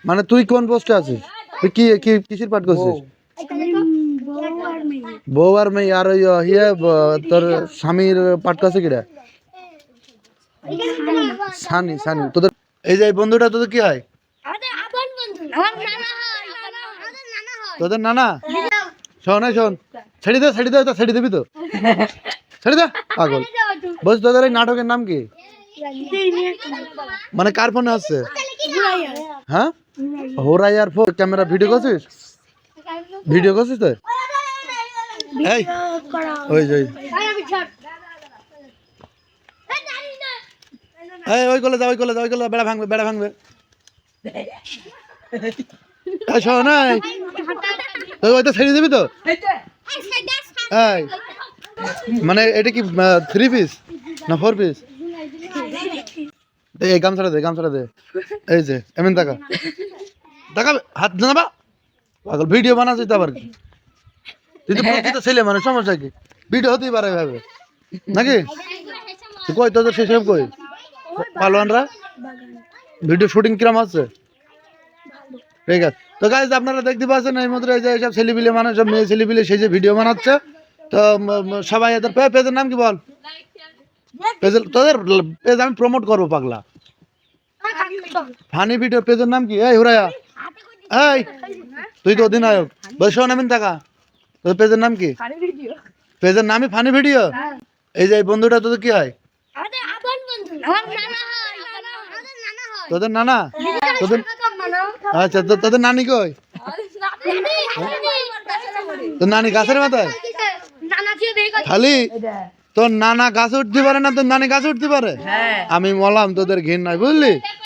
মানে তুই কোন পোস্টে আছিস? তুই কি কি কিসের পাঠ করছিস? বউ আর মেয়ে। আর ওই তোর স্বামীর পাঠ করছে কিরা? সানি সানি। তোদের এই যে এই বন্ধুটা তোদের কি হয়? তোদের নানা? শোন শোন, ছেড়ে দে ছেড়ে দে, ছেড়ে দিবি তো? ছেড়ে দে পাগল। বলছি তোদের এই নাটকের নাম কি? মানে কার ফোনে আসছে? হ্যাঁ, হোরাইয়ার ফোন। ক্যামেরা ভিডিও করছিস? ভিডিও করছিস তো? এই ওই ওই এই ওই গলে যা, ওই গলে যা, ওই গলে বেড়া ভাঙবে, বেড়া ভাঙবে। এই শোন, এই ওই তো ছেড়ে দিবি তো? এই মানে এটা কি 3 পিস না 4 পিস? এই গামছাটা দে, গামছাটা দে। এই যে এমন টাকা টাকা হাত জানাবা পাগল। ভিডিও বানাচ্ছিস তো আবার কি? তুই তো প্রকৃত ছেলে মানে, সমস্যা কি? ভিডিও হতেই পারে ভাবে নাকি? তুই কই তোদের সেসব কই পালোয়ানরা? ভিডিও শুটিং কিরম হচ্ছে? ঠিক আছে তো গাইস, আপনারা দেখতে পাচ্ছেন এই মাত্র এই যে এইসব ছেলেপিলে মানে সব মেয়ে ছেলেপিলে সেই যে ভিডিও বানাচ্ছে। তো সবাই এদের পেজের নাম কি বল? তোদের পেজ আমি প্রমোট করবো পাগলা। ফানি ভিডিও পেজের নাম কি? এই হুরাইয়া, এই তুই তো অধিনায়ক, বসো নামিন টাকা। তোদের পেজের নাম কি? পেজের নামই ফানি ভিডিও। এই যে এই বন্ধুটা তোদের কি হয়? তোদের নানা? তোদের আচ্ছা, তোদের নানি কই? তোর নানি গাছের মাথায় খালি? তোর নানা গাছে উঠতে পারে না, তোর নানি গাছে উঠতে পারে? আমি মলাম তোদের ঘিন নাই, বুঝলি?